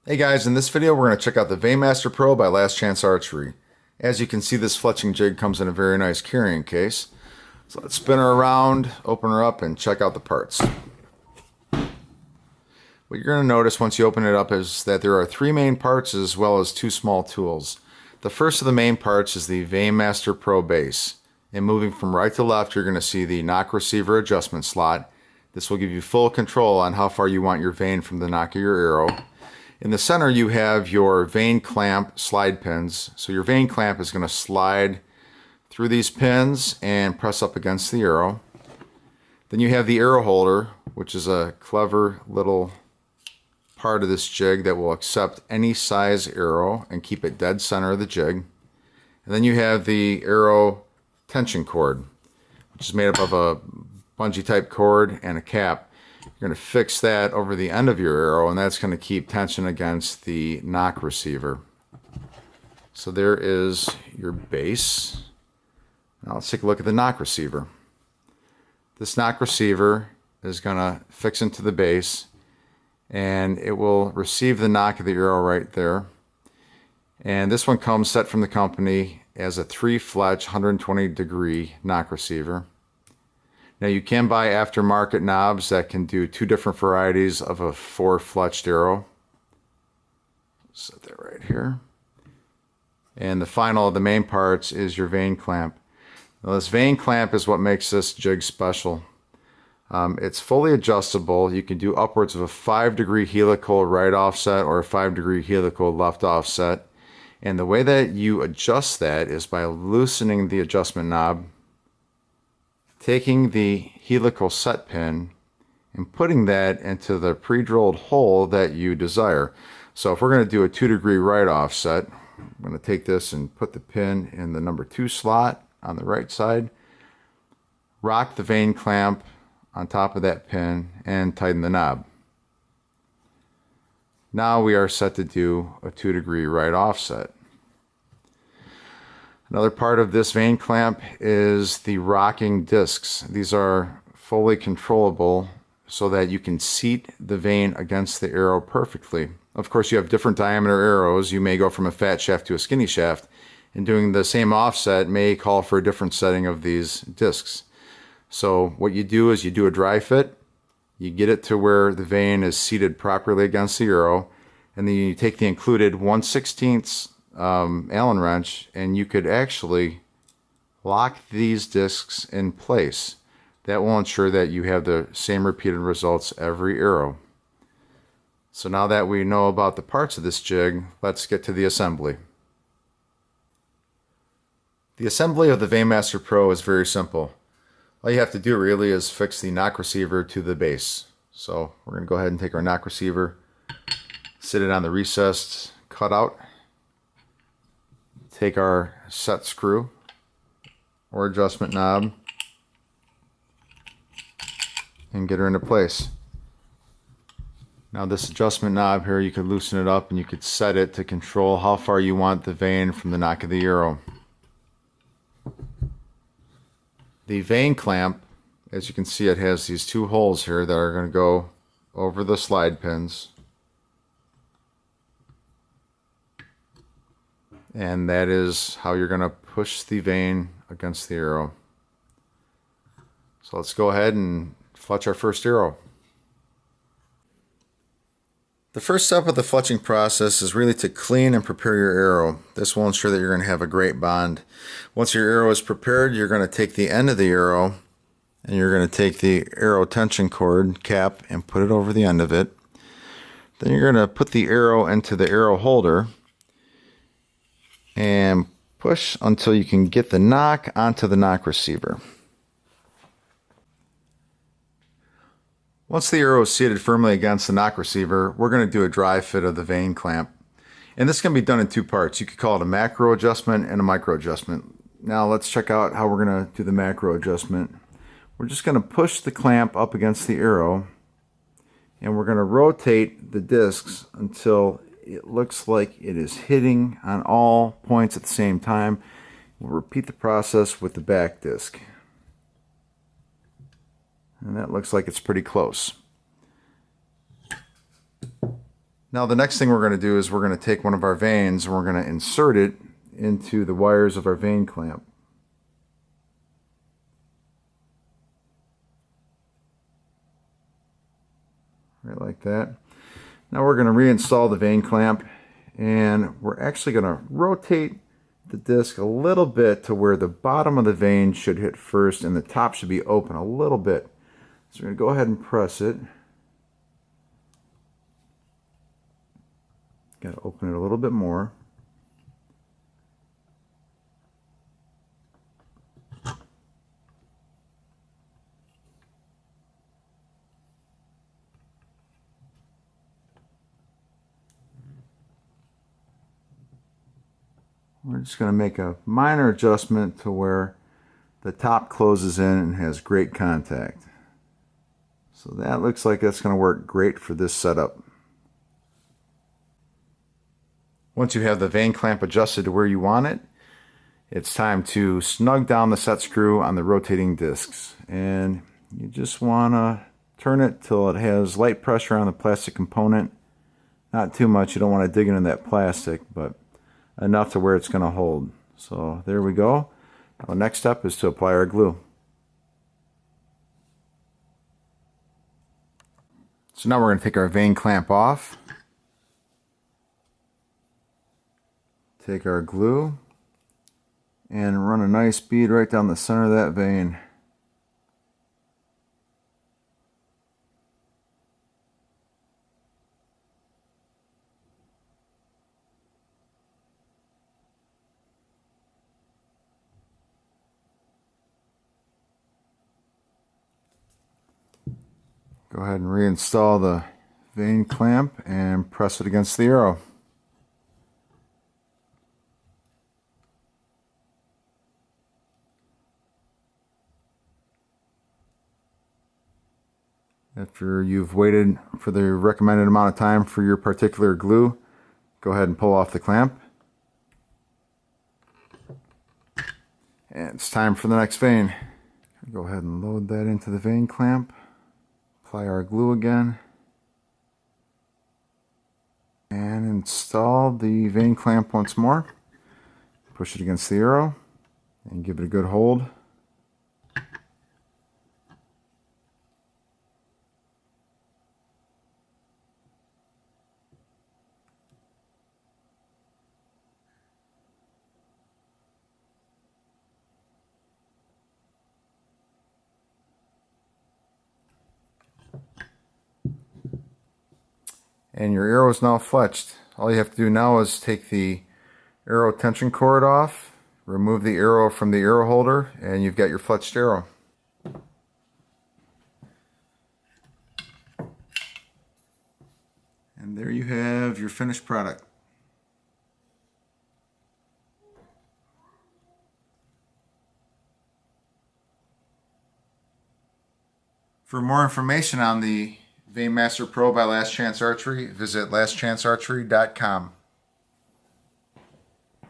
Hey guys, in this video we're going to check out the Vane Master Pro by Last Chance Archery. As you can see, this fletching jig comes in a very nice carrying case. So let's spin her around, open her up, and check out the parts. What you're going to notice once you open it up is that there are three main parts as well as two small tools. The first of the main parts is the Vane Master Pro base. And moving from right to left, you're going to see the Nock Receiver adjustment slot. This will give you full control on how far you want your vane from the nock of your arrow. In the center you have your Vane Clamp slide pins. So your Vane Clamp is going to slide through these pins and press up against the arrow. Then you have the arrow holder, which is a clever little part of this jig that will accept any size arrow and keep it dead center of the jig. And then you have the arrow tension cord, which is made up of a bungee type cord and a cap. You're going to fix that over the end of your arrow, and that's going to keep tension against the Nock Receiver. So there is your base. Now let's take a look at the Nock Receiver. This Nock Receiver is going to fix into the base, and it will receive the nock of the arrow right there. And this one comes set from the company as a 3-fletch 120-degree Nock Receiver. Now you can buy aftermarket knobs that can do two different varieties of a 4-fletched arrow. Set that right here. And the final of the main parts is your Vane Clamp. Now this Vane Clamp is what makes this jig special. It's fully adjustable. You can do upwards of a 5-degree helical right offset or a 5-degree helical left offset. And the way that you adjust that is by loosening the adjustment knob, taking the helical set pin and putting that into the pre-drilled hole that you desire. So if we're going to do a 2-degree right offset, I'm going to take this and put the pin in the number 2 slot on the right side, rock the Vane Clamp on top of that pin, and tighten the knob. Now we are set to do a 2-degree right offset. Another part of this Vane Clamp is the rocking discs. These are fully controllable so that you can seat the vane against the arrow perfectly. Of course, you have different diameter arrows. You may go from a fat shaft to a skinny shaft, and doing the same offset may call for a different setting of these discs. So what you do is you do a dry fit, you get it to where the vane is seated properly against the arrow, and then you take the included 1/16 Allen wrench, and you could actually lock these discs in place. That will ensure that you have the same repeated results every arrow. So now that we know about the parts of this jig, let's get to the assembly. The assembly of the Vane Master Pro is very simple. All you have to do really is fix the Nock Receiver to the base. So we're going to go ahead and take our Nock Receiver, sit it on the recessed cutout, take our set screw or adjustment knob, and get her into place. Now this adjustment knob here, you could loosen it up and you could set it to control how far you want the vane from the nock of the arrow. The Vane Clamp, as you can see, it has these 2 holes here that are going to go over the slide pins. And that is how you're going to push the vane against the arrow. So let's go ahead and fletch our first arrow. The first step of the fletching process is really to clean and prepare your arrow. This will ensure that you're going to have a great bond. Once your arrow is prepared, you're going to take the end of the arrow and you're going to take the arrow tension cord cap and put it over the end of it. Then you're going to put the arrow into the arrow holder and push until you can get the nock onto the Nock Receiver. Once the arrow is seated firmly against the Nock Receiver, we're going to do a dry fit of the Vane Clamp. And this can be done in 2 parts. You could call it a macro adjustment and a micro adjustment. Now let's check out how we're going to do the macro adjustment. We're just going to push the clamp up against the arrow, and we're going to rotate the discs until it looks like it is hitting on all points at the same time. We'll repeat the process with the back disc. And that looks like it's pretty close. Now the next thing we're going to do is we're going to take one of our vanes and we're going to insert it into the wires of our Vane clamp. Right like that. Now we're going to reinstall the Vane clamp, and we're actually going to rotate the disc a little bit to where the bottom of the vane should hit first and the top should be open a little bit. So we're going to go ahead and press it. Got to open it a little bit more. We're just going to make a minor adjustment to where the top closes in and has great contact. So that looks like that's going to work great for this setup. Once you have the Vane clamp adjusted to where you want it, it's time to snug down the set screw on the rotating discs. And you just want to turn it till it has light pressure on the plastic component. Not too much, you don't want to dig into that plastic, but enough to where it's going to hold. So there we go. Now the next step is to apply our glue. So now we're going to take our Vane clamp off. Take our glue and run a nice bead right down the center of that vane. Go ahead and reinstall the Vane clamp and press it against the arrow. After you've waited for the recommended amount of time for your particular glue, go ahead and pull off the clamp. And it's time for the next vane. Go ahead and load that into the Vane clamp. Apply our glue again. And install the Vane clamp once more. Push it against the arrow and give it a good hold. And your arrow is now fletched. All you have to do now is take the arrow tension cord off, remove the arrow from the arrow holder, and you've got your fletched arrow. And there you have your finished product. For more information on the Vane Master Pro by Last Chance Archery, visit lastchancearchery.com.